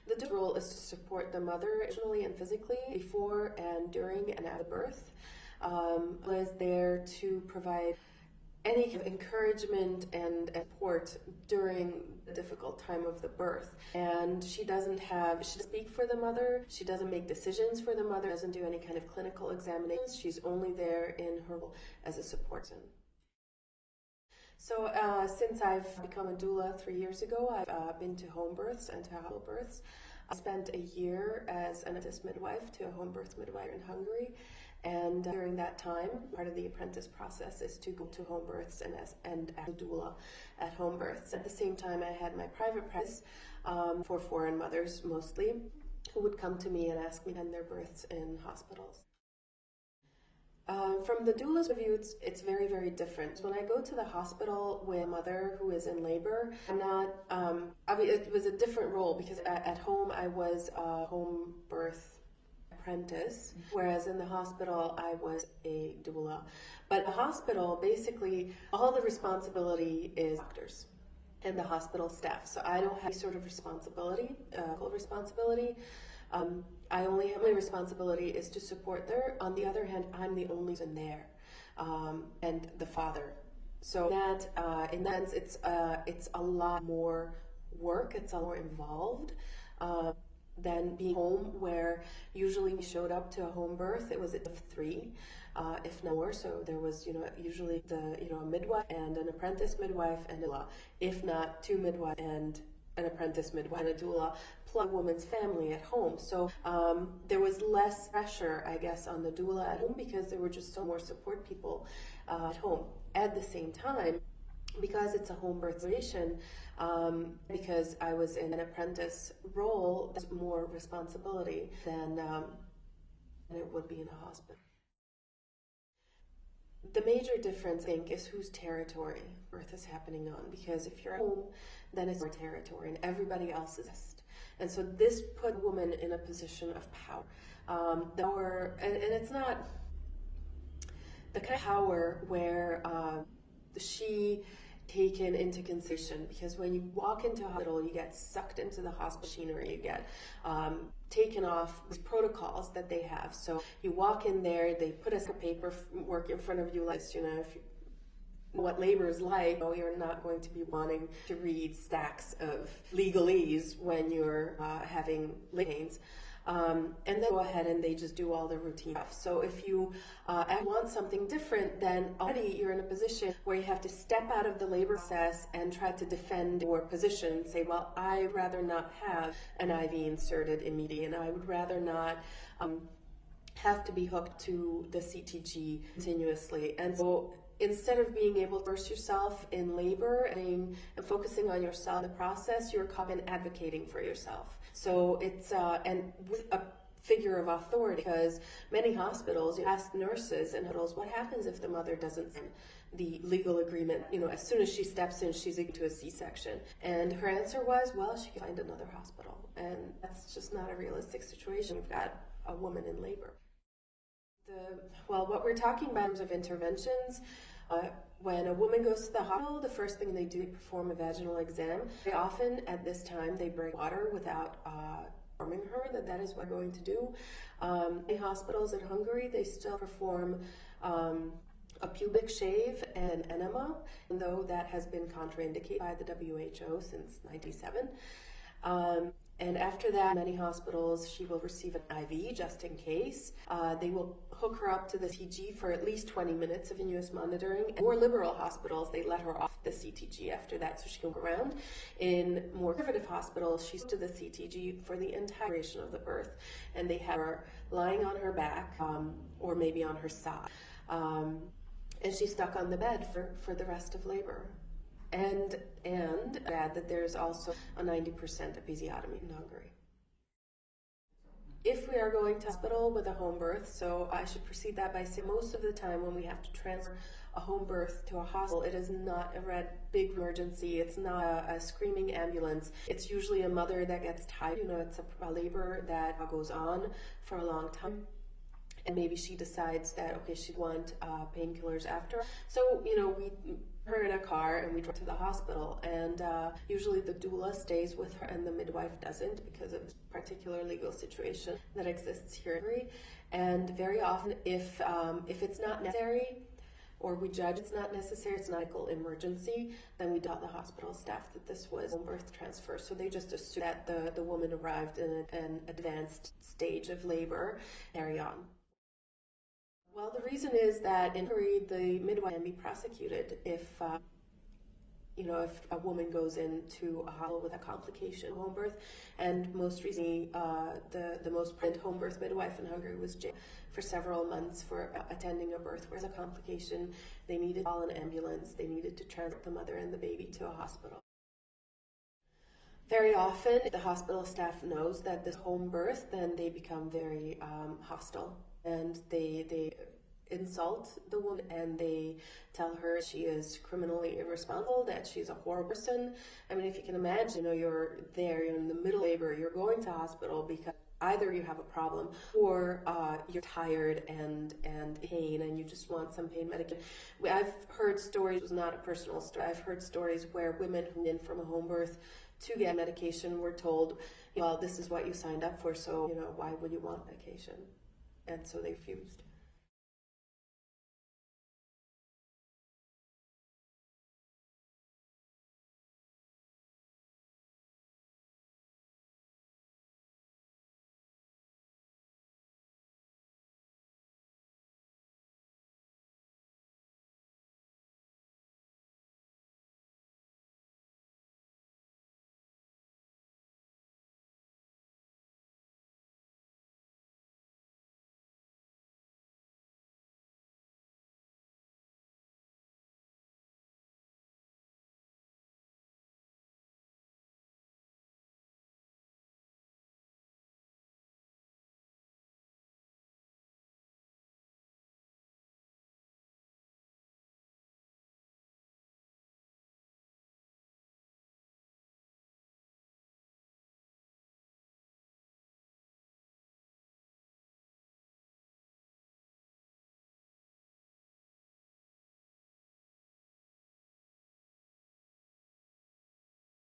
The doula role is to support the mother emotionally and physically before and during and after birth. Is there to provide any kind of encouragement and support during the difficult time of the birth. And she doesn't speak for the mother, she doesn't make decisions for the mother, doesn't do any kind of clinical examinations, she's only there in her role as a support person. So since I've become a doula 3 years ago, I've been to home births and to hospital births. I spent a year as an apprentice midwife to a home birth midwife in Hungary. And during that time, part of the apprentice process is to go to home births and as a doula at home births. At the same time, I had my private practice for foreign mothers mostly, who would come to me and ask me to end their births in hospitals. From the doula's view, it's very, very different. When I go to the hospital with a mother who is in labor, I'm not, it was a different role because at home I was a home birth apprentice, whereas in the hospital I was a doula. But the hospital, basically, all the responsibility is doctors and the hospital staff. So I don't have any sort of responsibility, full responsibility. I only have my responsibility is to support there. On the other hand, I'm the only one there, and the father. So that, in that sense, it's a lot more work. It's a lot more involved. Than being home, where usually we showed up to a home birth, it was at 3, if not more. So there was, usually a midwife and an apprentice midwife and a doula, if not 2 midwives and an apprentice midwife and a doula, plus a woman's family at home. So there was less pressure, I guess, on the doula at home because there were just so more support people at home. At the same time, because it's a home birth situation, because I was in an apprentice role, there's more responsibility than it would be in a hospital. The major difference, I think, is whose territory birth is happening on. Because if you're at home, then it's your territory, and everybody else is guest. And so this put a woman in a position of power. And it's not the kind of power where she taken into consideration, because when you walk into a hospital, you get sucked into the hospital machinery, you get taken off these protocols that they have. So you walk in there, they put a paperwork in front of you, like, if you what labor is like, you're not going to be wanting to read stacks of legalese when you're having labor pains. And then go ahead and they just do all the routine stuff. So if you want something different, then already you're in a position where you have to step out of the labor process and try to defend your position. Say, well, I'd rather not have an IV inserted immediately, and I would rather not have to be hooked to the CTG continuously. And so instead of being able to immerse yourself in labor and focusing on yourself in the process, you're caught in advocating for yourself. So it's, and with a figure of authority, because many hospitals, you ask nurses and hospitals, what happens if the mother doesn't sign the legal agreement, as soon as she steps in, she's into a C-section. And her answer was, well, she can find another hospital. And that's just not a realistic situation. You've got a woman in labor. What we're talking about in terms of interventions, when a woman goes to the hospital, the first thing they do is perform a vaginal exam. Very often at this time they bring water without informing her that is what they're going to do. In hospitals in Hungary, they still perform a pubic shave and an enema, even though that has been contraindicated by the WHO since 1997. And after that, many hospitals, she will receive an IV just in case. They will hook her up to the CTG for at least 20 minutes of continuous monitoring. And more liberal hospitals, they let her off the CTG after that so she can go around. In more conservative hospitals, she's to the CTG for the entire duration of the birth. And they have her lying on her back or maybe on her side. And she's stuck on the bed for the rest of labor. And add that there's also a 90% episiotomy in Hungary. If we are going to hospital with a home birth, so I should precede that by saying most of the time when we have to transfer a home birth to a hospital, it is not a big emergency. It's not a screaming ambulance. It's usually a mother that gets tired. It's a labor that goes on for a long time. And maybe she decides that, okay, she'd want painkillers after. So, we her in a car and we drove to the hospital, and usually the doula stays with her and the midwife doesn't because of this particular legal situation that exists here in Hungary. And very often if it's not necessary, or we judge it's not necessary, it's not a medical emergency, then we tell the hospital staff that this was home birth transfer. So they just assume that the woman arrived in an advanced stage of labor, carry on. Well, the reason is that in Hungary, the midwife can be prosecuted if a woman goes into a hospital with a complication of home birth. And most recently, the most pregnant home birth midwife in Hungary was jailed for several months for attending a birth where there was a complication. They needed to call an ambulance. They needed to transport the mother and the baby to a hospital. Very often, if the hospital staff knows that this home birth, then they become very hostile, and they insult the woman, and they tell her she is criminally irresponsible, that she's a horrible person. I mean, if you can imagine, you're there, you're in the middle of labor, you're going to hospital because either you have a problem or you're tired and pain and you just want some pain medication. I've heard stories, it was not a personal story, I've heard stories where women who in from a home birth to get medication were told, well, this is what you signed up for, so why would you want medication? And so they refused.